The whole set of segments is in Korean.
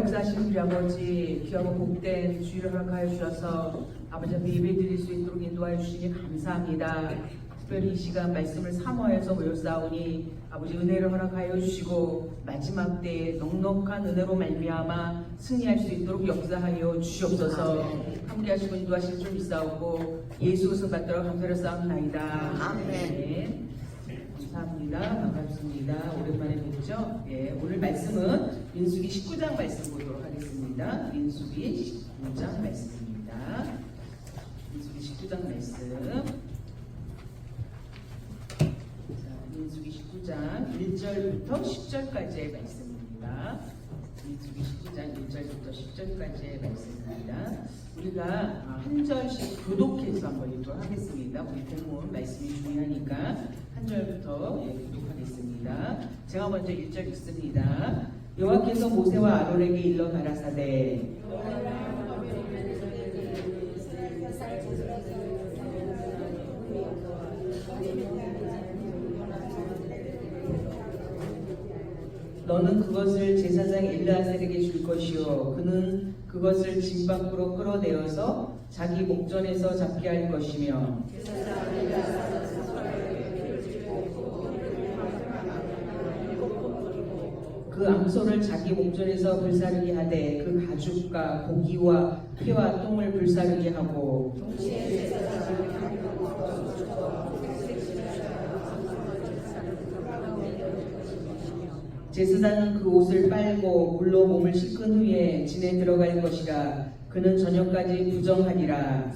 역사하시는 우리 아버지, 귀하고 복된 주일을 허락하여 주셔서 아버지 앞에 예배 드릴 수 있도록 인도하여 주시니 감사합니다. 특별히 이 시간 말씀을 사모해서 모였사오니 아버지 은혜를 허락하여 주시고 마지막 때에 넉넉한 은혜로 말미암아 승리할 수 있도록 역사하여 주시옵소서. 함께 하시고 인도하실 줄 믿사오고 예수 우승 받도록 감사를 쌓옵나이다. 아멘. 감사합니다. 반갑습니다. 오랜만에 뵙죠? 예, 오늘 말씀은 민수기 19장 말씀 보도록 하겠습니다. 민수기 19장 말씀입니다. 민수기 19장 말씀. 민수기 19장 1절부터 10절까지의 말씀입니다. 민수기 19장 1절부터 10절까지의 말씀입니다. 우리가 한 절씩 교독해서 한번 읽도록 하겠습니다. 우리 본문 말씀이 중요하니까 한 절부터 교독하겠습니다. 제가 먼저 1절 읽습니다. 여호와께서 모세와 아론에게 일러 가라사대 너는 그것을 제사장 엘르아살에게 줄 것이요 그는 그것을 집 밖으로 끌어내어서 자기 목전에서 잡게 할 것이며 그 암소를 자기 목전에서 불사르게 하되 그 가죽과 고기와 피와 똥을 불사르게 하고 제사장은 그 옷을 빨고 물로 몸을 씻은 후에 진에 들어갈 것이라. 그는 저녁까지 부정하리라.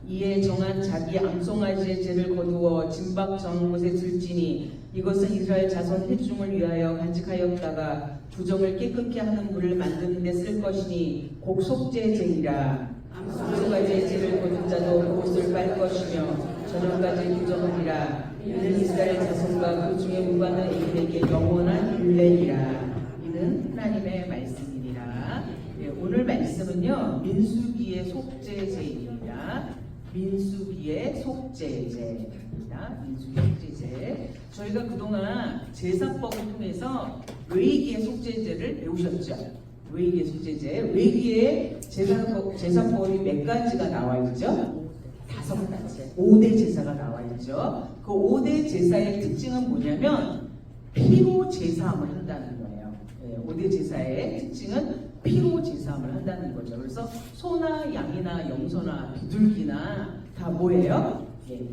이에 정한 자기 암송아지의 죄를 거두어 진박 정한 곳에 들지니 이것은 이스라엘 자손 회중을 위하여 간직하였다가 부정을 깨끗게 하는 물을 만드는 데 쓸 것이니 곡 속죄제이라. 암송아지의 죄를 거둔 자도 그 옷을 빨 것이며 저녁까지 부정하리라. 이는 이스라엘 자손과 그 중에 무관한 이들에게 영원한 율례이라. 이는 하나님의 말씀이니라. 네, 오늘 말씀은요 민수기의 속죄제입니다. 민수기의 속죄제입니다. 민수기의 속죄제. 저희가 그동안 제사법을 통해서 외기의 속죄제를 배우셨죠. 외기의 속죄제. 외기의 제사법이 몇 가지가 나와 있죠? 5가지. 5대 제사가 나와 있죠. 그 5대 제사의 특징은 뭐냐면 피로 제사함을 한다는 거예요. 5대 제사의 특징은 피로 제사함을 한다는 거죠. 그래서 소나 양이나 염소나 비둘기나 다 뭐예요?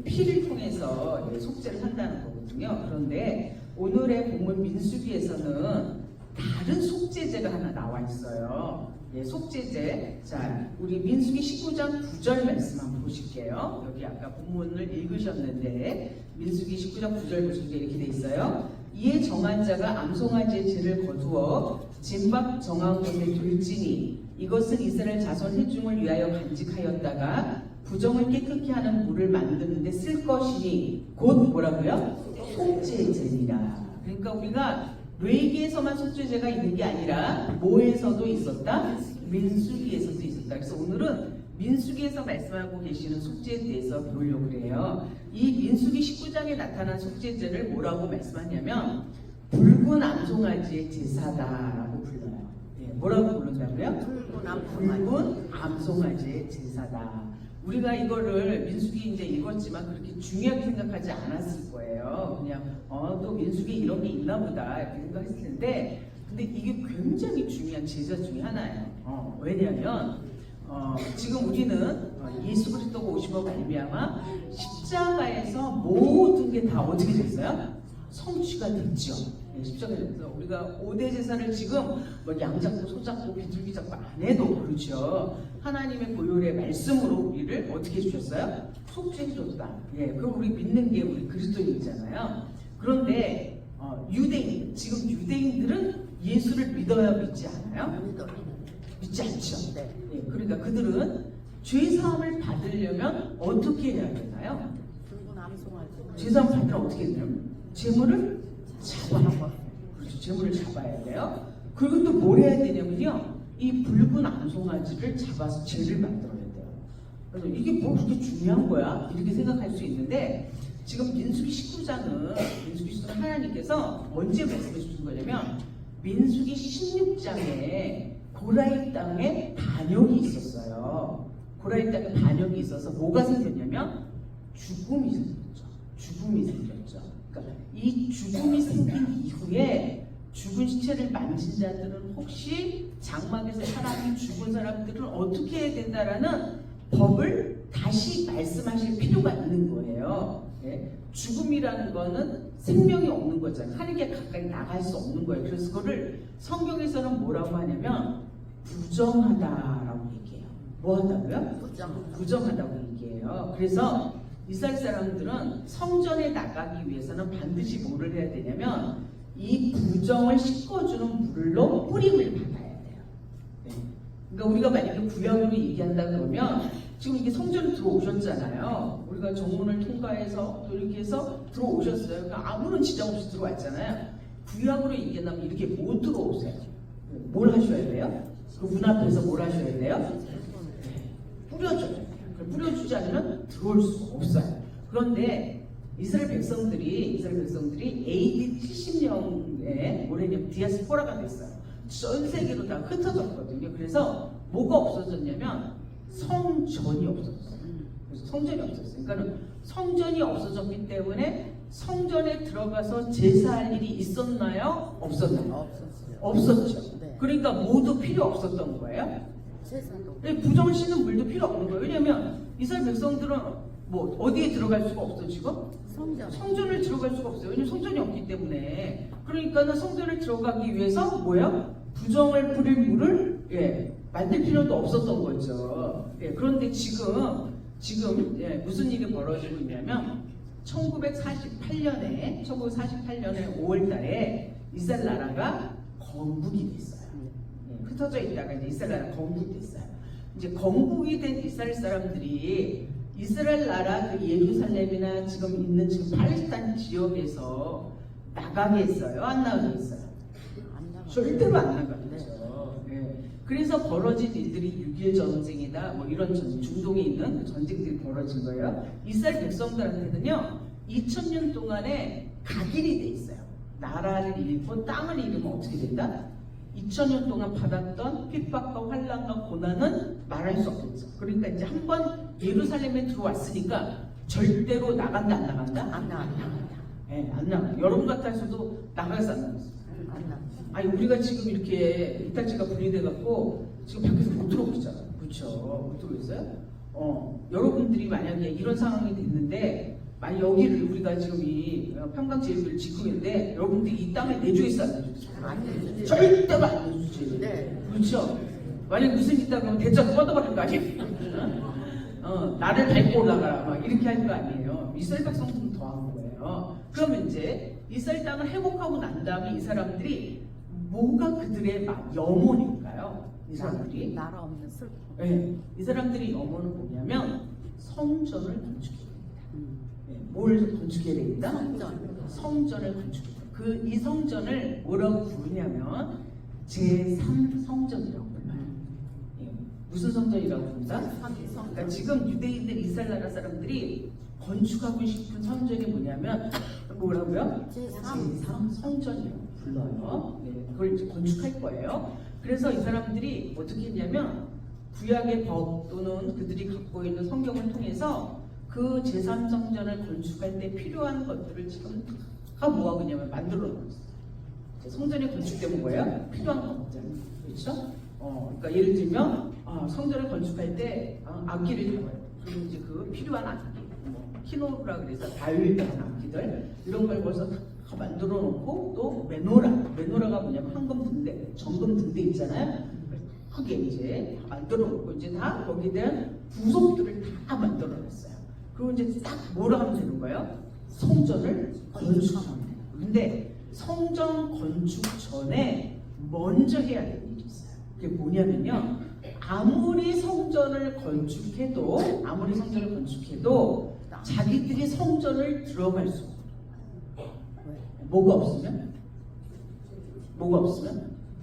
피를 통해서 속죄를 한다는 거거든요. 그런데 오늘의 본문 민수기에서는 다른 속죄제가 하나 나와 있어요. 속죄제. 자, 우리 민수기 19장 9절 말씀 한번 보실게요. 여기 아까 본문을 읽으셨는데 민수기 19장 9절 보시면 이렇게 돼 있어요. 이에 정한 자가 암송아지의 죄를 거두어 진박 정한 곳에 둘지니 이것은 이스라엘 자손 회중을 위하여 간직하였다가 부정을 깨끗게 하는 물을 만드는 데 쓸 것이니 곧 뭐라고요? 속죄제니라. 그러니까 우리가 레위기에서만 속죄제가 있는 게 아니라 뭐에서도 있었다? 민수기에서도 있었다. 그래서 오늘은 민수기에서 말씀하고 계시는 속죄에 대해서 배우려고 그래요. 이 민수기 19장에 나타난 속죄제를 뭐라고 말씀하냐면 붉은 암송아지의 제사다라고 불러요. 뭐라고 부른다고요? 붉은 암송아지의 제사다. 우리가 이거를 민수기 이제 읽었지만 그렇게 중요하게 생각하지 않았을 거예요. 그냥 또 민수기 이런 게 있나 보다 이렇게 생각했을 텐데 근데 이게 굉장히 중요한 제사 중에 하나예요. 왜냐하면 지금 우리는 예수 그리스도가 오심으로 말미암아 십자가에서 모든 게 다 어떻게 됐어요? 성취가 됐죠. 십자가에서 우리가 5대 제사를 지금 뭐 양 잡고 소 잡고 비둘기 잡고 안 해도 그렇죠. 하나님의 보혈의 말씀으로 우리를 어떻게 해주셨어요? 속죄해줬다. 그럼 우리 믿는 게 우리 그리스도인이잖아요. 그런데 유대인, 지금 유대인들은 예수를 믿어야 믿지 않아요? 믿지 않죠. 그러니까 그들은 죄사함을 받으려면 어떻게 해야 되나요? 죄사함을 받으려면 어떻게 해야 되나요? 재물을 잡아야 돼요. 그렇죠. 재물을 잡아야 돼요. 그리고 또 뭘 해야 되냐면요. 이 붉은 암송아지를 잡아서 죄를 만들어야 돼요. 그래서 이게 뭐 그렇게 중요한 거야? 이렇게 생각할 수 있는데 지금 민수기 19장은 하나님께서 언제 말씀해 주신 거냐면 민수기 16장에 고라의 땅에 반역이 있었어요. 고라의 땅에 반역이 있어서 뭐가 생겼냐면 죽음이 생겼죠. 그러니까 이 죽음이 생긴 이후에 죽은 시체를 만진 자들은 혹시 장막에서 사람이 죽은 사람들은 어떻게 해야 된다라는 법을 다시 말씀하실 필요가 있는 거예요. 예? 죽음이라는 거는 생명이 없는 거잖아요. 하늘에 가까이 나갈 수 없는 거예요. 그래서 그거를 성경에서는 뭐라고 하냐면 부정하다라고 얘기해요. 뭐 하다고요? 부정하다고 얘기해요. 그래서 이스라엘 사람들은 성전에 나가기 위해서는 반드시 뭐를 해야 되냐면 이 부정을 씻어주는 물로 뿌림을 받아야 돼요. 네. 그러니까 우리가 만약에 구약으로 얘기한다 그러면 지금 이게 성전에 들어오셨잖아요. 우리가 정문을 통과해서 또 이렇게 해서 들어오셨어요. 그러니까 아무런 지장 없이 들어왔잖아요. 구약으로 얘기한다면 이렇게 못 들어오세요. 뭘 하셔야 돼요? 그 문 앞에서 뭘 하셔야 돼요? 네. 뿌려줘야 돼요. 뿌려주지 않으면 들어올 수가 없어요. 그런데 이스라엘 백성들이 AD 70년에 뭐냐면 디아스포라가 됐어요. 전 세계로 다 흩어졌거든요. 그래서 뭐가 없어졌냐면 성전이 없어졌어요. 그래서 성전이 없었어요. 그러니까 성전이 없어졌기 때문에 성전에 들어가서 제사할 일이 있었나요? 없었나요? 없었죠. 네. 그러니까 모두 필요 없었던 거예요. 제사도. 부정을 씻는 물도 필요 없는 거예요. 왜냐하면 이스라엘 백성들은 뭐 어디에 들어갈 수가 없어 지금? 성전을 들어갈 수가 없어요. 왜냐면 성전이 없기 때문에. 그러니까는 성전을 들어가기 위해서 뭐야? 부정을 뿌릴 물을 만들 필요도 없었던 거죠. 그런데 지금 무슨 일이 벌어지고 있냐면 1948년에 5월달에 이스라엘 나라가 건국이 됐어요. 흩어져 있다가 이제 이스라엘 나라 건국이 됐어요. 이제 건국이 된 이스라엘 사람들이 이스라엘 나라 그 예루살렘이나 지금 있는 지금 팔레스타인 지역에서 나가겠어요? 안 나가겠어요? 절대로 안 나가겠죠. 그래서 벌어진 일들이 6.1 전쟁이다, 뭐 이런 중동에 있는 전쟁들이 벌어진 거예요. 이스라엘 백성들한테는요, 2000년 동안에 각일이 돼 있어요. 나라를 잃고 땅을 잃으면 어떻게 된다? 2000년 동안 받았던 핍박과 환난과 고난은 말할 수 없겠죠. 그러니까 이제 한번 예루살렘에 들어왔으니까 절대로 나간다 안 나간다? 안 나간다. 안 나가. 여러분 같아서도 나가서 안 나갔어. 안 나가. 아니 우리가 지금 이렇게 이탈치가 분리돼갖고 지금 밖에서 못 들어오잖아. 그렇죠? 못 들어오겠어요? 여러분들이 만약에 이런 상황이 됐는데 만약 여기를 우리가 지금 이 평강제일교를 짓고 있는데 여러분들이 이 땅을 내주겠어 안 내주겠어? 안 내주지. 절대로 안 내주지. 네. 그렇죠? 만약 무슨 일 있다 그러면 대장 뻗어버릴 거 아니에요? 나를 밟고 올라가라 막 이렇게 할 거 아니에요. 이스라엘 백성들은 더한 거예요. 그러면 이제 이스라엘 땅을 회복하고 난 다음에 이 사람들이 뭐가 그들의 염원일까요? 이 사람들이 나라 없는 슬픔. 네, 이 사람들이 염원은 뭐냐면 성전을 건축해야 됩니다. 뭘 건축해야 됩니다? 성전을 건축해야 됩니다. 이 성전을 뭐라고 부르냐면 제3성전이라고 불러요. 무슨 성전이라고 부른다? 그러니까 지금 유대인들 이스라엘 나라 사람들이 건축하고 싶은 성전이 뭐냐면 뭐라고요? 제3성전이라고 불러요. 그걸 이제 건축할 거예요. 그래서 이 사람들이 어떻게 했냐면 구약의 법 또는 그들이 갖고 있는 성경을 통해서 그 제3성전을 건축할 때 필요한 것들을 지금 다 모아고 있냐면 만들어 놓았어요. 성전이 건축되면 뭐예요? 필요한 것들. 그렇죠? 그러니까 예를 들면 성전을 건축할 때 악기를 다뤄요. 그리고 이제 그 필요한 악기, 키노라 그래서 바이올린 악기들 이런 걸 벌써 다 만들어 놓고 또 메노라가 뭐냐면 황금 등대, 정금 등대 있잖아요. 크게 이제 다 만들어 놓고 이제 다 거기에 대한 부속들을 다 만들어 놨어요. 그리고 이제 딱 뭐라 하면 되는 거예요? 성전을 건축하면 돼요. 근데 성전 건축 전에 먼저 해야 될 일이 있어요. 그게 뭐냐면요. 아무리 성전을 건축해도 자기들이 성전을 들어갈 수 없어요. 뭐가 없으면?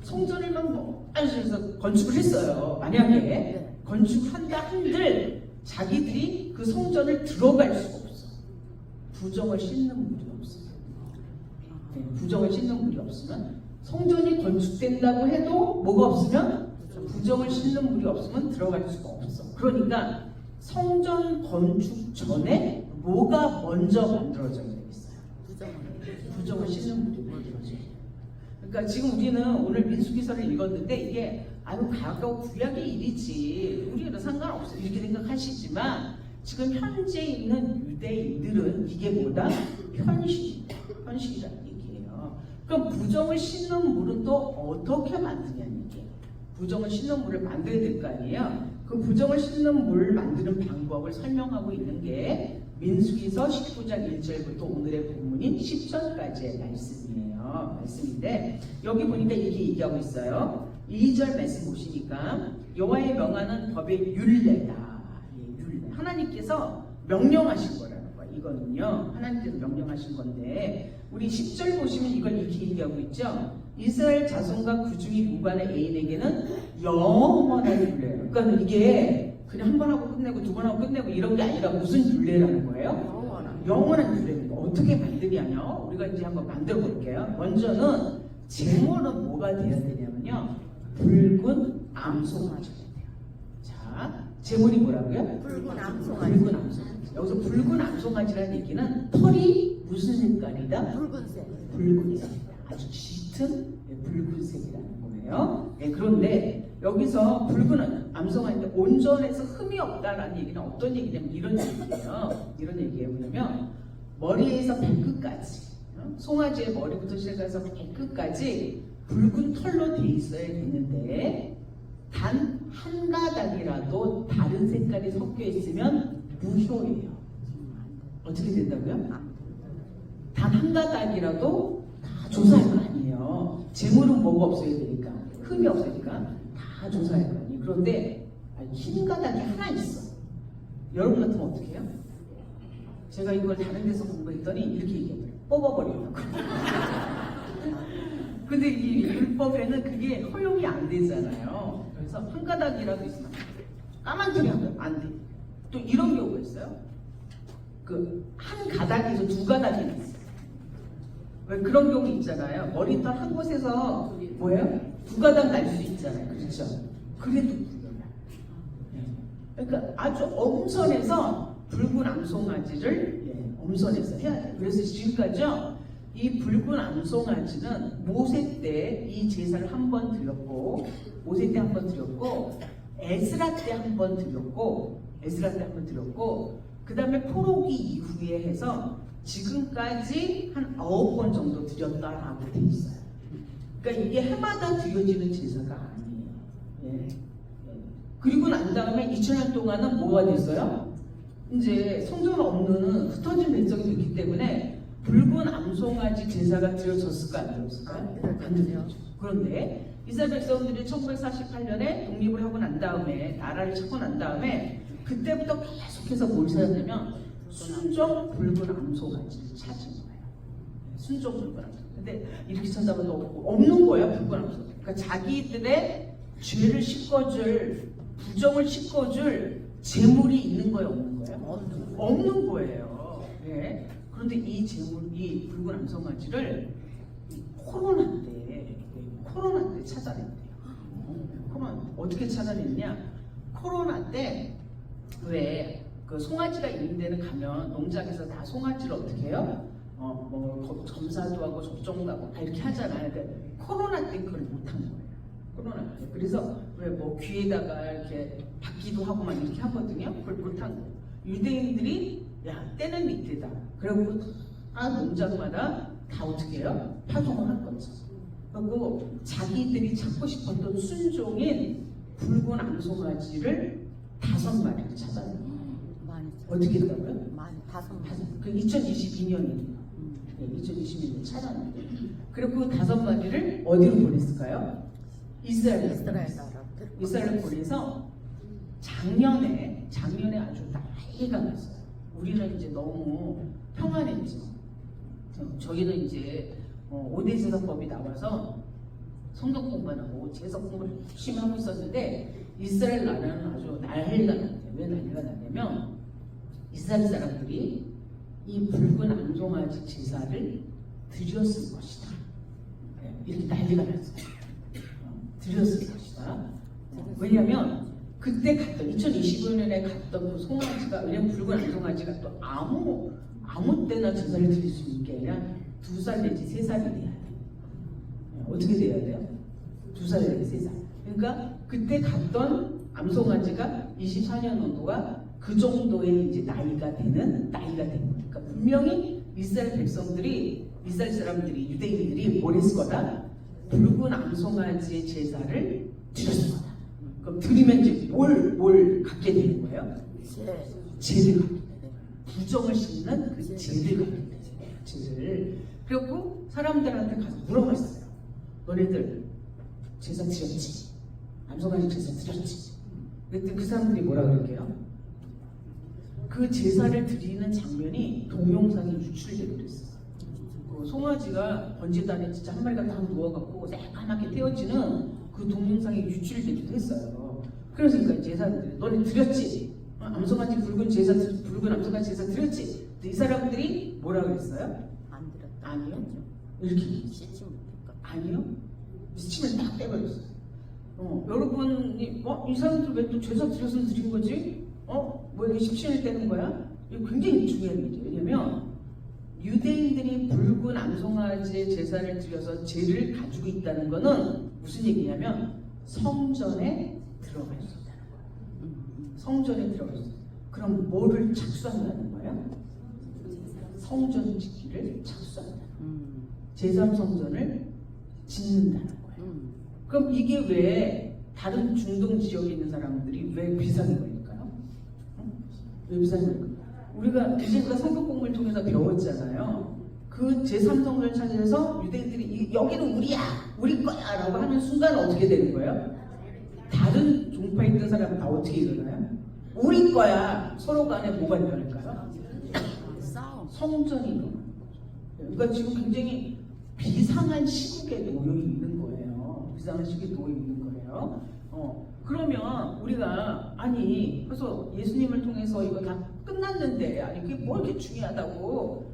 성전을 막 해서 건축을 했어요. 만약에 건축한다 한들 자기들이 그 성전을 들어갈 수가 없어. 부정을 씻는 물이 없어요. 네, 부정을 씻는 물이 없으면 성전이 건축된다고 해도 뭐가 없으면 부정을 씻는 물이 없으면 들어갈 수가 없어. 그러니까 성전 건축 전에 뭐가 먼저 만들어져야 되겠어요? 부정을 씻는 물이 만들어져요. 그러니까 지금 우리는 오늘 민수기서를 읽었는데 이게 아유 과거 구약의 일이지 우리는 상관없어 이렇게 생각하시지만 지금 현재 있는 유대인들은 이게 뭐다? 현실이라는 얘기예요. 그럼 부정을 씻는 물은 또 어떻게 만드냐는 얘기예요. 부정을 씻는 물을 만들어야 될 거 아니에요. 그 부정을 씻는 물을 만드는 방법을 설명하고 있는 게 민수기서 19장 1절부터 오늘의 본문인 10절까지의 말씀인데 여기 보니까 이렇게 얘기하고 있어요. 2절 말씀 보시니까 여호와의 명하는 법의 율례다. 율례. 하나님께서 명령하신 거라는 거예요. 이거는요. 하나님께서 명령하신 건데 우리 10절 보시면 이걸 이렇게 얘기하고 있죠. 이스라엘 자손과 그 중에 유관의 애인에게는 영원한 율례예요. 그러니까 이게 그냥 한 번 하고 끝내고 두 번 하고 끝내고 이런 게 아니라 무슨 율례라는 거예요? 영원한 율례입니다. 어떻게 만들냐면요. 우리가 이제 한번 만들어 볼게요. 먼저는 제물은 뭐가 되어야 되냐면요. 붉은 암송아지가 돼요. 자, 제물이 뭐라고요? 붉은 암송아지. 붉은 암송아지. 여기서 붉은 암송아지라는 얘기는 털이 무슨 색깔이다? 붉은색. 붉은색이다. 아주 짙은 붉은색이라는 거예요. 네, 그런데 여기서 붉은 암송아지인데 온전해서 흠이 없다라는 얘기는 어떤 얘기냐면 이런 얘기예요. 이런 얘기예요. 뭐냐면 머리에서 발끝까지 송아지의 머리부터 시작해서 발끝까지 붉은 털로 돼 있어야 되는데 단 한 가닥이라도 다른 색깔이 섞여 있으면 무효예요. 어떻게 된다고요? 단 한 가닥이라도 다 조사할 거 아니에요. 재물은 뭐가 없어야 되니까 흠이 없으니까 다 조사할 거 아니에요. 그런데 흰 가닥이 하나 있어. 여러분 같으면 어떻게 해요? 제가 이걸 다른 데서 공부했더니 이렇게 얘기해요. 뽑아버리려고. 근데 이 율법에는 그게 허용이 안 되잖아요. 그래서 한 가닥이라도 있으면 까만색이 하면 안 돼. 또 이런 경우가 있어요. 그 한 가닥에서 두 가닥이 있어요. 왜 그런 경우 있잖아요. 머리털 한 곳에서 뭐예요? 두 가닥 날 수 있잖아요. 그렇죠? 그래도 구별해요. 그러니까 아주 엄선해서 붉은 암송아지를 엄선해서 해야 돼요. 그래서 지금까지요. 이 붉은 암송아지는 모세 때 이 제사를 한 번 드렸고 모세 때 한 번 드렸고 에스라 때 한 번 드렸고 그 다음에 포로기 이후에 해서 지금까지 한 9번 정도 드렸다라고 돼 있어요. 그러니까 이게 해마다 드려지는 제사가 아니에요. 예. 그리고 난 다음에 2000년 동안은 뭐가 됐어요? 이제 성전 없는 흩어진 백성이 됐기 때문에 붉은 암송아지 제사가 드려졌을까 안 드렸을까? 안 드렸죠. 그런데 이스라엘 백성들이 1948년에 독립을 하고 난 다음에 나라를 찾고 난 다음에 그때부터 계속해서 뭘 찾았냐면 순종 붉은 암송아지를 찾은 거예요. 순종 붉은 암송. 근데 이렇게 찾아봐도 없는 거예요. 붉은 암송. 그러니까 자기들의 죄를 씻어줄 부정을 씻어줄 재물이 있는 거예요, 없는 거예요? 없는 거예요. 네. 그런데 이 재물, 이 붉은 암송아지를 코로나 때 찾아냈대요. 코로나 어떻게 찾아냈냐? 코로나 때 왜 그 송아지가 있는 데는 가면 농장에서 다 송아지를 어떻게 해요? 뭐 검사도 하고 접종도 하고 다 이렇게 하잖아요. 근데 코로나 때 그걸 못한 거예요. 코로나 때. 그래서 왜 뭐 귀에다가 이렇게 받기도 하고 막 이렇게 하거든요. 그걸 못한 거예요. 유대인들이 야 때는 이때다. 그리고 다 농장마다 다 어떻게 해요? 파송을 한 거죠. 그리고 자기들이 찾고 싶었던 순종인 붉은 암송아지를 5마리를 찾아내요. 어떻게 했다고요? 다섯 그 2022년이에요. 2022년 찾아내요. 그리고 그 5마리를 어디로 보냈을까요? 이스라엘로 보내서 작년에 아주 난리가 났어요. 우리는 이제 너무 평안했죠. 저희는 이제 5대 제사법이 나와서 성경 공부만 하고 제사 공부를 열심히 하고 있었는데 이스라엘 나라는 아주 난리가 났대요. 왜 난리가 났냐면 이스라엘 사람들이 이 붉은 암송아지 제사를 드렸을 것이다. 이렇게 난리가 났어요. 드렸을 것이다. 왜냐하면 그때 갔던 2025년에 갔던 그 송아지가, 왜냐면 붉은 암송아지가 또 아무 때나 제사를 드릴 수 있게 아니라 2살 내지 3살이 돼야 돼요. 어떻게 돼야 돼요? 2살 내지 3살. 그러니까 그때 갔던 암송아지가 24년도가 그 정도의 이제 나이가 된 거예요. 그러니까 분명히 이스라엘 사람들이, 유대인들이 뭘 했을 거다? 붉은 암송아지의 제사를 드렸을 거다. 그럼 드리면 이제 뭘 갖게 되는 거예요? 죄를 갖게 되는 거예요. 부정을 씻는 그 죄를 갖게 되는 거예요. 죄를. 그리고 사람들한테 가서 물어봤어요. 너네들 제사 드렸지? 암송아지 제사 드렸지? 그랬더니 그 사람들이 뭐라 그럴게요? 그 제사를 드리는 장면이 동영상에 유출되기도 했어요. 그 송아지가 번제단에 진짜 한 마리가 딱 누워갖고 새까맣게 떼어지는 그 동영상이 유출되기도 했어요. 그래서 그러니까 제사들이 너네 드렸지? 암송아지 붉은 암송아지 제사 드렸지? 이 사람들이 뭐라 그랬어요? 안 들었다. 아니요. 이렇게 씻지 못했다. 아니요. 침을 딱 빼버렸어요. 여러분이 이 사람들 왜 또 제사 드렸으면 드린 거지? 뭐 이게 17일 떼는 거야? 이거 굉장히 중요한 일이죠. 왜냐면 유대인들이 붉은 암송아지의 제사를 드려서 죄를 가지고 있다는 거는 무슨 얘기냐면 성전에 들어갈 수 있다는 거예요. 성전에 들어갈 수 있어요. 그럼 뭐를 착수한다는 거예요? 성전 짓기를 착수한다는 거예요. 제3성전을 짓는다는 거예요. 그럼 이게 왜 다른 중동 지역에 있는 사람들이 왜 비상인 걸까요? 왜 비상인 걸까요? 우리가 성경 공부를 통해서 배웠잖아요. 그 제3성전을 찾아서 유대인들이 여기는 우리야, 우리 거야 라고 하는 순간 어떻게 되는 거예요? 다른 종파에 있던 사람은 다 어떻게 일어나요? 우리 거야. 서로 간에 뭐가 일어날까요? 싸움. 성전이 일어나는 거죠. 그러니까 지금 굉장히 비상한 시국에 놓여 있는 거예요. 비상한 시국에 놓여 있는 거예요. 그러면 우리가 그래서 예수님을 통해서 이거 다 끝났는데 그게 뭐 이렇게 중요하다고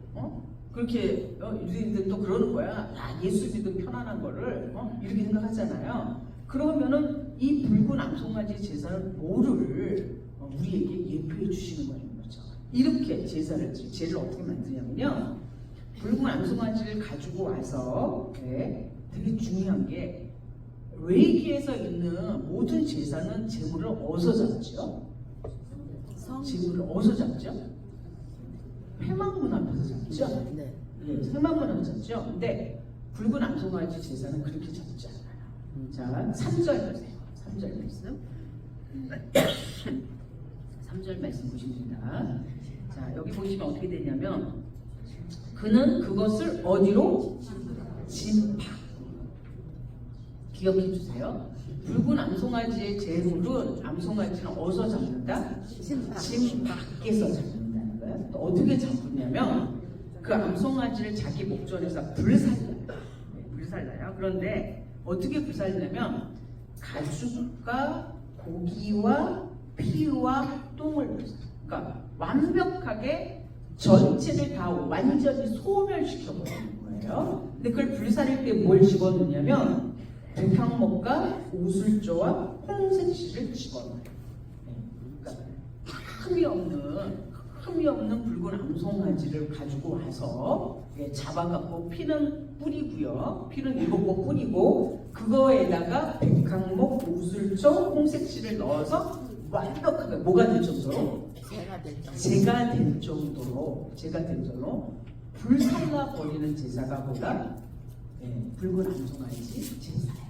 그렇게 유대인들도 그러는 거야. 야, 예수 믿으면 편안한 거를 이렇게 생각하잖아요. 그러면은 이 붉은 암송아지 제사는 뭐를 우리에게 예표해 주시는 거죠. 이렇게 제를 어떻게 만드냐면요. 붉은 암송아지를 가지고 와서 되게 중요한 게 레이기에서 있는 모든 제사는 재물을 어디서 잡죠? 재물을 어디서 잡죠? 회막문 앞에서 잡죠? 네. 회막문 앞에서 잡죠? 근데 붉은 암송아지 제사는 그렇게 잡지 않아요. 자, 3절 보세요. 3절 말씀. 3절 말씀 보십니다. 자, 여기 보시면 어떻게 되냐면 그는 그것을 어디로? 진박. 기억해 주세요. 붉은 암송아지의 재물은 암송아지는 어디서 잡는다? 진 밖에서 잡는다는 거예요. 또 어떻게 잡느냐면 그 암송아지를 자기 목전에서 불살라요. 그런데 어떻게 불살냐면 가죽과 고기와 피와 똥을 불살라요. 그러니까 완벽하게 전체를 다 완전히 소멸시켜버리는 거예요. 근데 그걸 불살릴 때 뭘 집어넣냐면 백향목과 우술조와 홍색실을 집어넣어요. 그러니까 흠이 없는 붉은 암송아지를 가지고 와서 잡아갖고 피는 뿌리고요. 피는 7번 뿌리고 그거에다가 백향목, 우술조, 홍색실을 넣어서 완벽하게 뭐가 될 정도로? 제가 될 정도로 불살라 버리는 제사가 보다 붉은 암송아지 제사예요.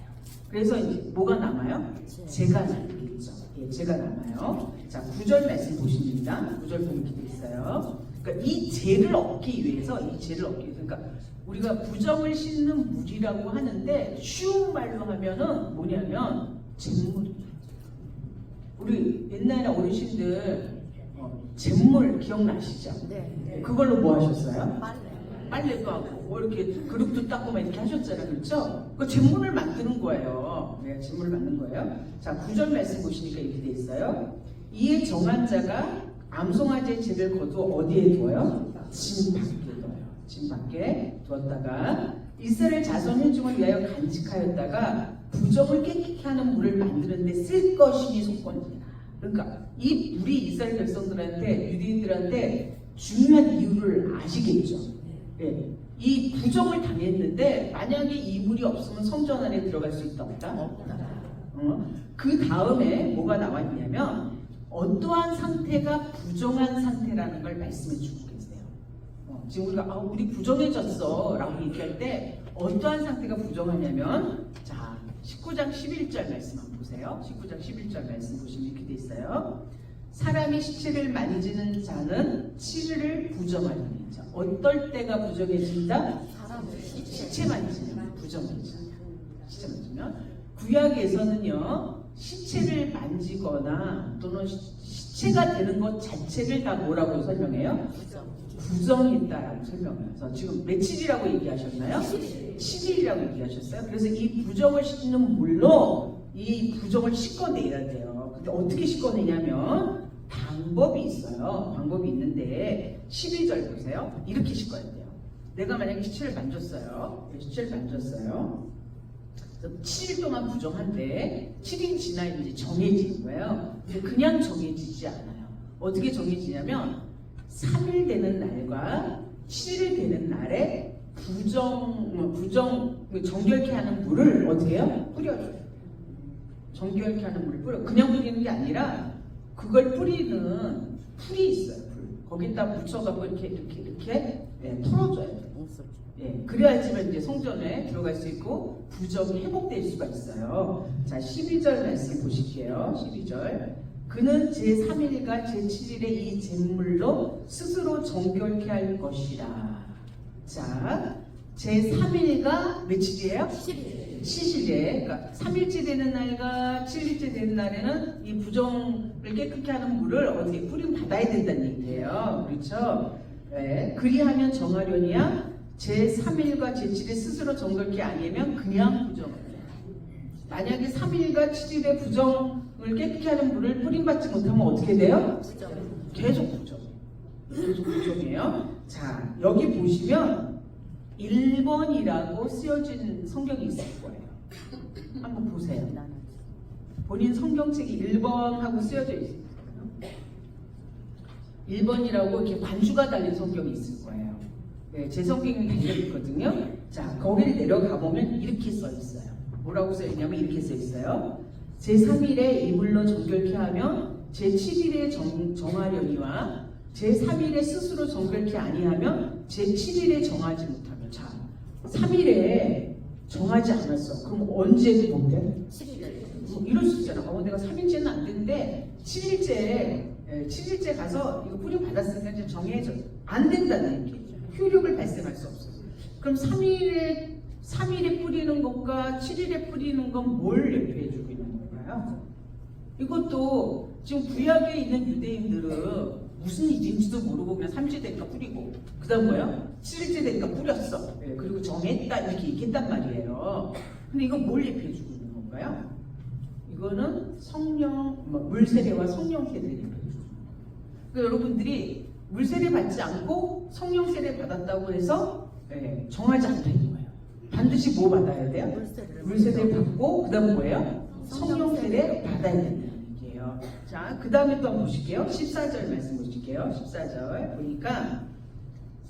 그래서 이제 뭐가 남아요? 제가 남겠죠. 제가 남아요. 자, 9절 말씀 보십니다. 9절 보면 이렇게 있어요. 그러니까 이 죄를 얻기 위해서, 그러니까 우리가 부정을 씻는 물이라고 하는데 쉬운 말로 하면은 뭐냐면 잿물이에요. 우리 옛날에 어르신들 잿물 기억나시죠? 네. 그걸로 뭐 하셨어요? 빨래. 빨래도 하고 뭐 이렇게 그릇도 닦고 막 이렇게 하셨잖아요. 그렇죠? 그 잿물을 만드는 거예요. 잿물을 만든 거예요. 자, 9절 말씀 보시니까 이렇게 돼 있어요. 이에 정한 자가 암송아지의 죄를 거두어 어디에 두어요? 짐 밖에 둬요. 짐 밖에 두었다가 이스라엘 자손 회중을 위하여 간직하였다가 부정을 깨끗게 하는 물을 만드는 데 쓸 것이니 속건이라. 그러니까 이 물이 이스라엘 백성들한테, 유대인들한테 중요한 이유를 아시겠죠. 네. 이 부정을 당했는데 만약에 이 물이 없으면 성전 안에 들어갈 수 있다 없다? 그 다음에 뭐가 나와 있냐면 어떠한 상태가 부정한 상태라는 걸 말씀해 주고 계세요. 지금 우리가 우리 부정해졌어 라고 얘기할 때 어떠한 상태가 부정하냐면, 자 19장 11절 말씀 한번 보세요. 19장 11절 말씀 보시면 이렇게 돼 있어요. 사람이 시체를 만지는 자는 치를 부정하리니. 자, 어떨 때가 부정해진다? 시체 만지면 부정해진다. 시체 만지면. 구약에서는요 시체를 만지거나 또는 시체가 되는 것 자체를 다 뭐라고 설명해요? 부정했다라고 설명해요. 그래서 지금 며칠이라고 얘기하셨나요? 7일이라고 얘기하셨어요. 그래서 이 부정을 씻는 물로 이 부정을 씻어내야 돼요. 근데 어떻게 씻어내냐면 방법이 있어요. 방법이 있는데 12절 보세요. 이렇게 씻어야 돼요. 내가 만약에 시체를 만졌어요. 시체를 만졌어요. 7일 동안 부정한데 7일 지나 이제 정해지는 거예요. 근데 그냥 정해지지 않아요. 어떻게 정해지냐면 3일 되는 날과 7일 되는 날에 정결케 하는 물을 어떻게 해요? 뿌려줘요. 정결케 하는 물을 뿌려. 그냥 뿌리는 게 아니라 그걸 뿌리는 풀이 있어요. 풀. 거기다 묻혀갖고 이렇게 풀어줘야 돼요. 그래야지만 이제 성전에 들어갈 수 있고 부정이 회복될 수가 있어요. 자 12절 말씀 보실게요. 12절. 그는 제3일과 제7일에 이 잿물로 스스로 정결케 할 것이라. 자 제3일과 며칠이에요? 7일에, 그러니까 3일째 되는 날과 7일째 되는 날에는 이 부정을 깨끗게 하는 물을 어떻게 뿌리면 받아야 된다는 얘기예요. 그렇죠? 네. 그리하면 정하려니야. 제3일과 제7일 스스로 정결케 아니면 그냥 부정을 해요. 만약에 3일과 7일에 부정을 깨끗게 하는 물을 뿌림받지 못하면 어떻게 돼요? 계속 부정. 계속 부정이에요. 자, 여기 보시면 1번이라고 쓰여진 성경이 있을 거예요. 한번 보세요. 본인 성경책이 1번하고 쓰여져 있어요. 1번이라고 이렇게 관주가 달린 성경이 있을 거예요. 네, 제 성경이 굉장히 있거든요. 자, 거기를 내려가 보면 이렇게 써 있어요. 뭐라고 써 있냐면 이렇게 써 있어요. 제3일에 이물로 정결케 하며 제7일에 정하려니와 제3일에 스스로 정결케 아니하면 제7일에 정하지 못하며. 자, 3일에 정하지 않았어. 그럼 언제 뭔데? 7일에. 이럴 수 있잖아. 내가 3일째는 안 되는데 7일째 가서 이거 뿌림 받았으니까 이제 정해져. 안 된다는 얘기. 효력을 발생할 수 없어요. 그럼 3일에 뿌리는 것과 7일에 뿌리는 건 뭘 예표해주고 있는 건가요? 이것도 지금 구약에 있는 유대인들은 무슨 일인지도 모르고 그냥 3일째 되니까 뿌리고 그 다음 뭐야? 7일째 되니까 뿌렸어. 네, 그리고 정했다 이렇게 얘기했단 말이에요. 근데 이건 뭘 예표해주고 있는 건가요? 이거는 성령, 물세례와 성령 세례를 예표해주고 있는 거예요. 그러니까 여러분들이 물세례 받지 않고 성령 세례 받았다고 해서 정하지 않다 이거예요. 반드시 뭐 받아야 돼요? 물세례 받고 그 다음 뭐예요? 성령 세례 받아야 된다는 얘기예요. 자, 그 다음에 또 한번 보실게요. 14절 말씀 보실게요. 14절 보니까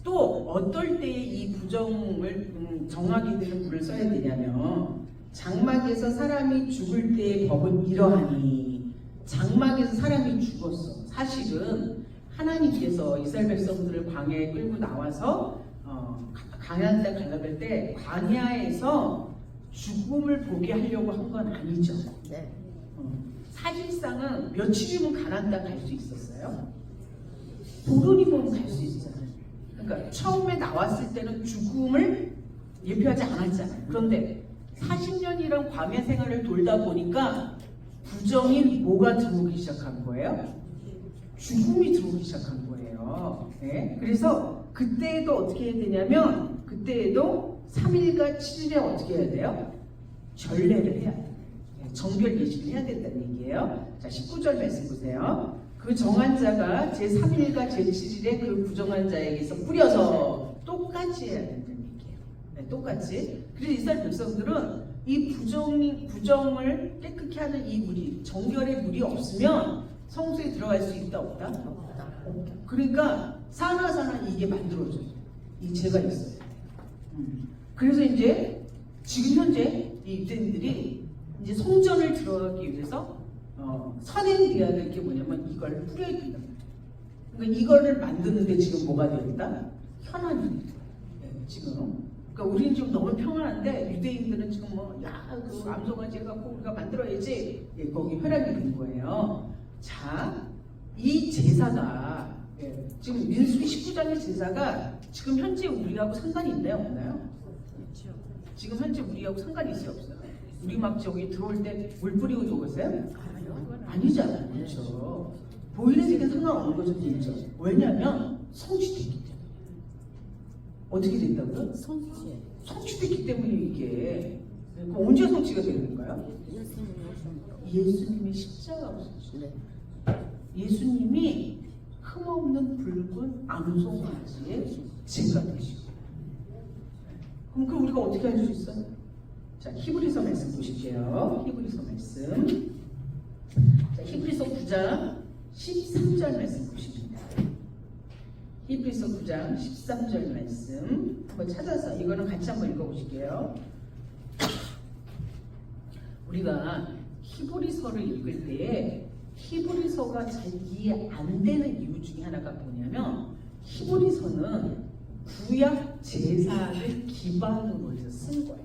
또 어떨 때에 이 부정을 정하게 되는 물을 써야 되냐면 장막에서 사람이 죽을 때의 법은 이러하니. 장막에서 사람이 죽었어. 사실은 하나님께서 이스라엘 백성들을 광야에 끌고 나와서 가나안 땅 가려갈 때 광야에서 죽음을 보게 하려고 한 건 아니죠. 네. 사실상은 며칠이면 가나안 땅 갈 수 있었어요. 보름이면 갈 수 있잖아요. 그러니까 처음에 나왔을 때는 죽음을 예표하지 않았잖아요. 그런데 40년이란 광야 생활을 돌다 보니까 부정인 뭐가 들어오기 시작한 거예요? 죽음이 들어오기 시작한 거예요. 네? 그래서 그때에도 어떻게 해야 되냐면 그때에도 3일과 7일에 어떻게 해야 돼요? 전례를 해야 돼요. 정결 예식을 해야 된다는 얘기예요. 자, 19절 말씀 보세요. 그 정한 자가 제3일과 제7일에 그 부정한 자에게서 뿌려서 똑같이 해야 된다는 얘기예요. 네, 똑같이. 그래서 이스라엘 백성들은 이 부정을 깨끗게 하는 이 물이, 정결의 물이 없으면 성소에 들어갈 수 있다 없다? 없다. 없다. 그러니까 사나사나 이게 만들어져요. 이 죄가 있어요. 그래서 이제 지금 현재 이 유대인들이 이제 성전을 들어가기 위해서 선행돼야 될 게 뭐냐면 이걸 뿌려야 된다. 그러니까 이거를 만드는데 지금 뭐가 되었다? 현안이 지금. 그러니까 우리는 지금 너무 평안한데 유대인들은 지금 그 암송아지 해갖고 우리가 만들어야지. 예, 거기 혈안이 된 거예요. 자, 이 제사가 지금 민수기 19장의 제사가 지금 현재 우리하고 상관이 있나요? 없나요? 그렇죠. 지금 현재 우리하고 상관이 있어요? 없어요? 우리 막 저기 들어올 때 물 뿌리고 들어오세요? 아니요. 아니잖아요. 그렇죠. 보이는 색은 상관없는 거죠. 진짜. 왜냐하면 성취됐기 때문에. 어떻게 됐다고요? 성취. 성취됐기 때문에 이게. 언제 성취가 되는 건가요? 예수님이 오신 예수님의 십자가 없으시죠. 네. 예수님이 흠없는 붉은 암송아지의 제가 되시고. 그럼 우리가 어떻게 할 수 있어요? 자, 히브리서 말씀 보실게요. 히브리서 말씀. 자, 히브리서 9장 13절 말씀 보십니다. 히브리서 9장 13절 말씀 한번 찾아서 이거는 같이 한번 읽어보실게요. 우리가 히브리서를 읽을 때에 히브리서가 잘 이해 안 되는 이유 중에 하나가 뭐냐면 히브리서는 구약 제사를 기반으로 해서 쓴 거예요.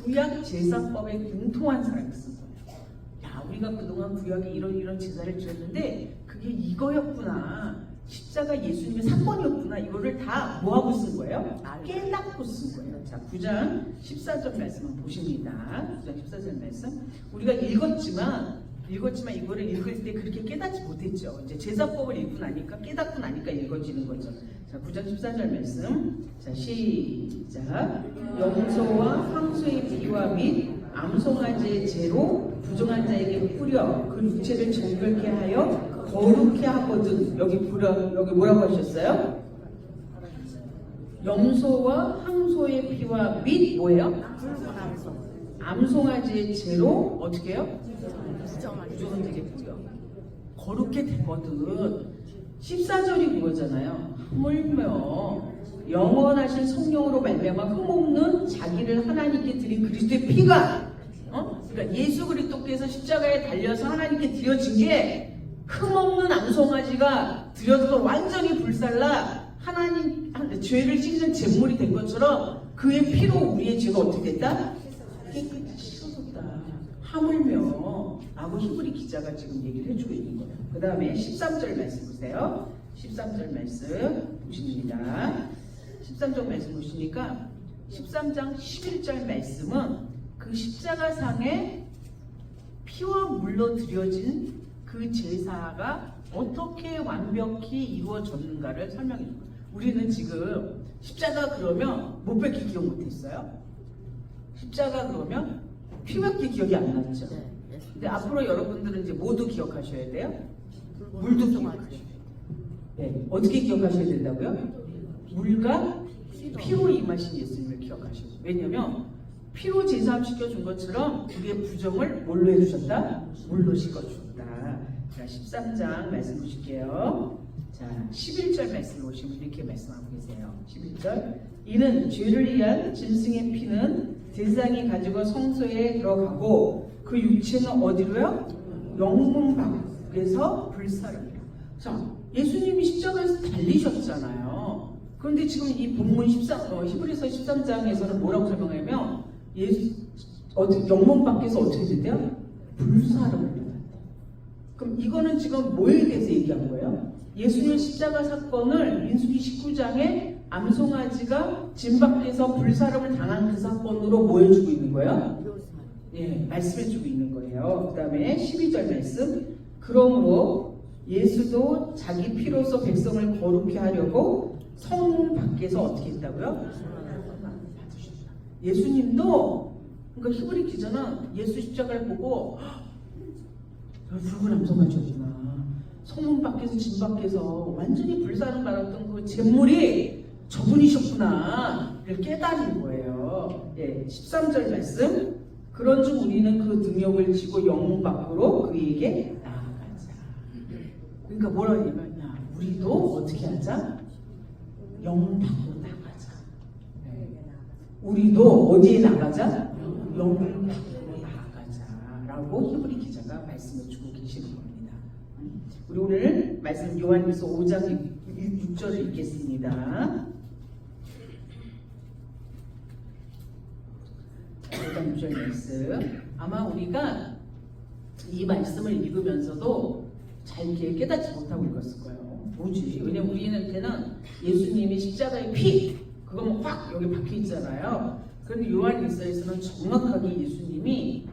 구약 제사법에 능통한 사람이 쓴 거예요. 야, 우리가 그동안 구약에 이런 제사를 지었는데 그게 이거였구나. 십자가 예수님의 사건이었구나. 이거를 다 뭐하고 쓴 거예요? 깨닫고 쓴 거예요. 자, 9장 14절 말씀을 보십니다. 9장 14절 말씀. 우리가 읽었지만 이거를 읽을 때 그렇게 깨닫지 못했죠. 이제 제사법을 읽고 나니까 깨닫고 나니까 읽어지는 거죠. 자, 9장 14절 말씀. 자, 시작. 염소와 황소의 피와 및 암송아지의 재로 부정한 자에게 뿌려 그 육체를 정결케 하여 거룩케 하거든. 여기 뭐라고 하셨어요? 염소와 황소의 피와 및 뭐예요? 암송아지의 재로 어떻게 해요? 부정은 되겠고요. 거룩게 되거든. 14절이 그거잖아요. 하물며 영원하신 성령으로 말미암아 흠없는 자기를 하나님께 드린 그리스도의 피가 그러니까 예수 그리스도께서 십자가에 달려서 하나님께 드려진 게 흠없는 암송아지가 드려서 완전히 불살라 하나님 죄를 씻는 제물이 된 것처럼 그의 피로 우리의 죄가 어떻게 됐다? 깨끗이 씻어졌다. 하물며 라고 히브리 기자가 지금 얘기를 해주고 있는 거예요. 그 다음에 13절 말씀 보세요. 13절 말씀 보십니다. 13절 말씀 보시니까 13장 11절 말씀은 그 십자가상에 피와 물로 드려진 그 제사가 어떻게 완벽히 이루어졌는가를 설명해 준 거예요. 우리는 지금 십자가 그러면 못 뵙기 기억 못했어요. 십자가 그러면 피밖에 기억이 안 났죠. 근데 앞으로 여러분들은 이제 모두 기억하셔야 돼요. 물도 기억하셔야 돼요. 네, 어떻게 기억하셔야 된다고요? 물과 피로 임하신 예수님을 기억하셔야 돼요. 왜냐면 피로 제사시켜준 것처럼 우리의 부정을 뭘로 해주셨다? 물로 씻어주셨다. 자, 13장 말씀 보실게요. 자, 11절 말씀 보시면 이렇게 말씀하고 계세요. 11절. 이는 죄를 위한 짐승의 피는 제사장이 가지고 성소에 들어가고 그 육체는 어디로요? 영문 밖에서 불사릅니다. 자, 예수님이 십자가에서 달리셨잖아요. 그런데 지금 이 본문 히브리서 13장에서는 뭐라고 설명하냐면 영문 밖에서 어떻게 된대요? 불사름을. 그럼 이거는 지금 뭐에 대해서 얘기한 거예요? 예수님 십자가 사건을 민수기 19장에 암송아지가 진 밖에서 불사름을 당한 그 사건으로 뭐 해주고 있는 거예요? 예, 말씀해주고 있는 거예요. 그 다음에 12절 말씀. 그러므로 예수도 자기 피로서 백성을 거룩히 하려고 성문 밖에서 어떻게 했다고요? 예수님도, 그러니까 히브리 기자는 예수 십자가를 보고 붉은 암송아지였구나. 성문 밖에서 집 밖에서 완전히 불사를 받았던 그 잿물이 저분이셨구나. 를 깨달은 거예요. 예, 13절 말씀. 그런즉 우리는 그 능력을 지고 영문 밖으로 그에게 나아가자. 그러니까 뭐라 하냐면 야, 우리도 어떻게 하자? 영문 밖으로 나가자. 네. 우리도 어디에 나가자? 영문 밖으로 나가자. 라고 히브리 기자가 말씀해 주고 계시는 겁니다. 우리 오늘 말씀 요한일서 5장 6절을 읽겠습니다. 5장 6절 말씀. 아마 우리가 이 말씀을 읽으면서도 잘 이렇게 깨닫지 못하고 읽었을 거예요. 뭐지? 왜냐면 우리한테는 예수님이 십자가의 피 그거 확 여기 박혀 있잖아요. 그런데 요한일서에서는 정확하게 예수님이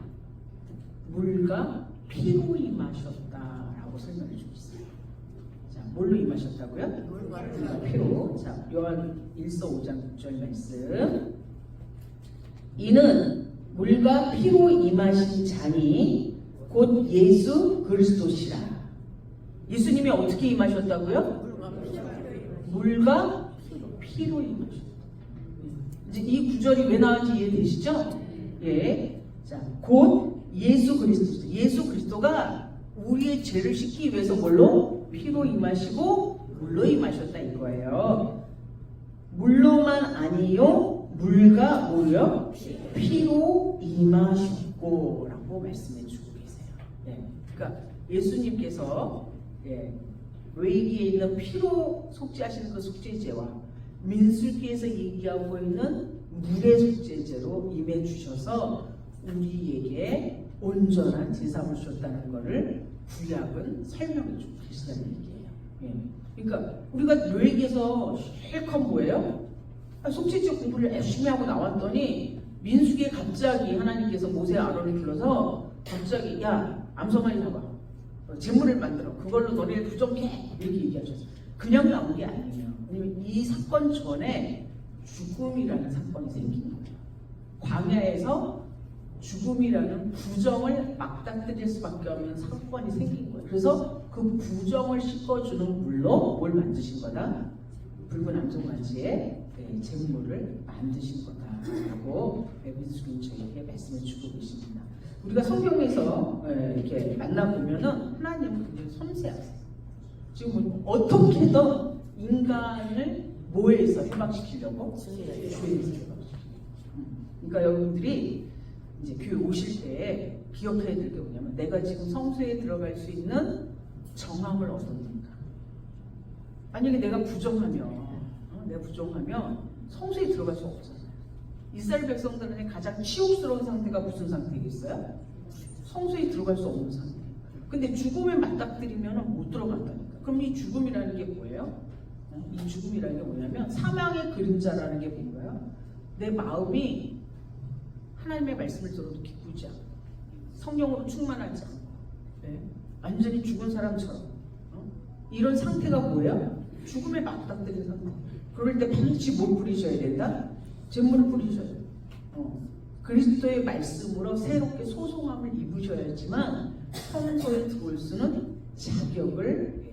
물과 피로 임하셨다라고 설명해 주고 있어요. 자, 뭘로 임하셨다고요? 물과 피로. 자, 요한일서 5장 6절 말씀. 이는 물과 피로 임하신 자니 곧 예수 그리스도시라. 예수님이 어떻게 임하셨다고요? 물과 피로 임하셨다. 이제 이 구절이 왜 나왔는지 이해되시죠? 예. 자, 곧 예수 그리스도. 예수 그리스도가 우리의 죄를 씻기 위해서 뭘로? 피로 임하시고 물로 임하셨다 이거예요. 물로만 아니요 물과 뭐요? 피로 임하셨고 라고 말씀해 주고 계세요. 예. 그러니까 예수님께서 레위기에 있는 피로 속죄하시는 그 속죄제와 민수기에서 얘기하고 있는 물의 속죄제로 임해 주셔서 우리에게 온전한 제사를 주셨다는 것을 구약은 설명해 주고 계시다는 얘기예요. 예. 그러니까 우리가 레위기에서 실컷 뭐예요? 속죄제 공부를 열심히 하고 나왔더니 민수기에 갑자기 하나님께서 모세 아론을 불러서 갑자기 야 암송아지 잡아 제물을 만들어 그걸로 너네를 부정해 이렇게 얘기하셨어요. 그냥 나온 게 아니에요. 왜냐면 이 사건 전에 죽음이라는 사건이 생긴 거예요. 광야에서 죽음이라는 부정을 맞닥뜨릴 수밖에 없는 사건이 생긴 거예요. 그래서 그 부정을 씻어주는 물로 뭘 만드신 거다? 붉은 암송아지의 제물을 만드신 거다라고 민수기는 저희에게 말씀해 주고 계십니다. 우리가 성경에서 이렇게 만나보면은 하나님은 굉장히 섬세하세요. 지금 어떻게든 인간을 뭐에서 해방시키려고? 죄에서 해방시키려고. 그러니까 여러분들이 이제 교회 오실 때 기억해야 될 게 뭐냐면 내가 지금 성소에 들어갈 수 있는 정함을 얻었는가. 만약에 내가 부정하면 성소에 들어갈 수 없잖아요. 이스라엘 백성들은 가장 치욕스러운 상태가 무슨 상태겠어요? 성소에 들어갈 수 없는 상태. 근데 죽음에 맞닥뜨리면 못 들어간다니까. 그럼 이 죽음이라는 게 뭐예요? 이 죽음이라는 게 뭐냐면 사망의 그림자라는 게 뭔가요? 내 마음이 하나님의 말씀을 들어도 기쁘지 않고 성령으로 충만하지 않고 완전히 죽은 사람처럼 이런 상태가 뭐예요? 죽음에 맞닥뜨린 상태. 그럴 때 반드시 뭘 뿌리셔야 된다? 제물을 뿌리셔야 돼요. 그리스도의 말씀으로 새롭게 소송함을 입으셔야지만 성소에 들어올 수는 자격을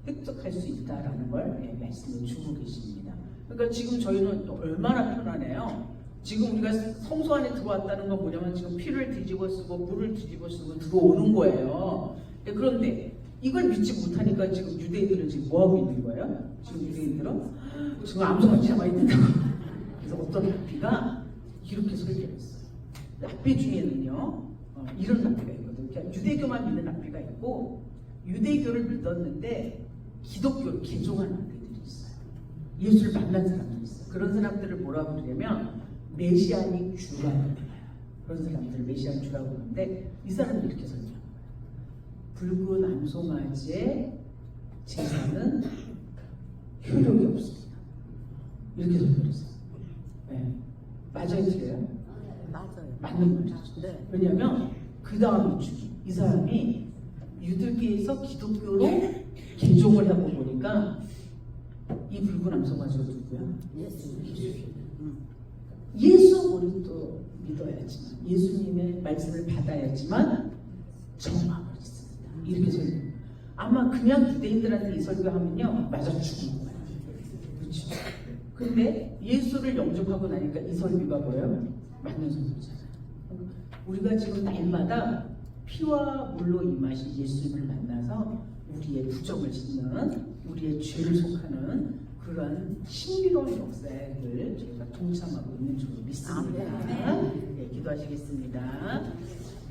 획득할 수 있다라는 걸 말씀을 주고 계십니다. 그러니까 지금 저희는 또 얼마나 편하네요. 지금 우리가 성소 안에 들어왔다는 건 뭐냐면 지금 피를 뒤집어 쓰고 물을 뒤집어 쓰고 들어오는 거예요. 그런데 이걸 믿지 못하니까 지금 유대인들은 지금 뭐 하고 있는 거예요? 지금 유대인들은 지금 암송아지 잡아 있는다고. 그래서 어떤 랍비가 이렇게 설교했어요. 랍비 중에는요 이런 랍비가 있거든요. 그러니까 유대교만 믿는 랍비가 있고 유대교를 믿었는데 기독교를 개종한 랍비들이 있어요. 예수를 만난 사람들이 있어요. 그런 사람들을 뭐라고 그러냐면 메시아닉 주라고 불러요. 그런 사람들을 메시아닉 주라고 부르는데 이 사람은 이렇게 설명해요. 붉은 암송아지의 제사는 효력이 없습니다. 이렇게 설명했어요. 네. 맞아요, 틀려요? 맞아요. 맞는 말이죠. 네. 왜냐하면 그 다음 주기 이 사람이 유대교에서 기독교로 개종을 하고 보니까 이 붉은 암송아지가 누구야? 예수. 예수 그리스도 믿어야지만 예수님의 말씀을 받아야지만 정함을 있습니다. 이렇게 설교. 아마 그냥 유대인들한테 이 설교하면요 맞아 죽는 거예요. 그렇죠? 근데 예수를 영접하고 나니까 이 설교가 뭐예요? 맞는 설교잖아요. 우리가 지금 날마다 피와 물로 임하신 예수님을 만나서 우리의 부정을 짓는, 우리의 죄를 속하는 그러한 신비로운 역사를 저희가 동참하고 있는 줄 믿습니다. 네, 기도하시겠습니다.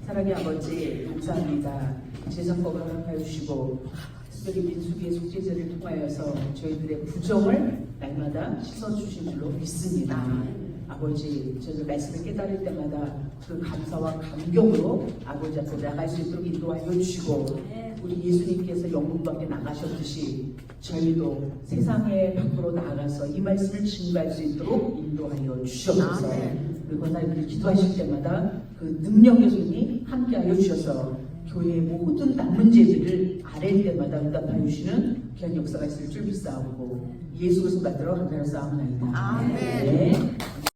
사랑의 아버지 감사합니다. 제사법을 허락하여 주시고 특별히 민수기의 속죄제를 통하여서 저희들의 부정을 날마다 씻어주신 줄로 믿습니다. 아버지, 저희들 말씀을 깨달을 때마다 그 감사와 감격으로 아버지 앞에 나갈 수 있도록 인도하여 주시고, 우리 예수님께서 영문 밖에 나가셨듯이 저희도 세상에 밖으로 나가서 이 말씀을 증거할 수 있도록 인도하여 주시옵소서. 그리고 하나님을 기도하실 때마다 그 능력의 손이 함께하여 주셔서 교회의 모든 남은 죄들을 아랠 때마다 응답하여 주시는 귀한 역사가 있을 줄 믿사옵고 예수 그리스도 받들어 감사하옵나이다. 아멘. 네.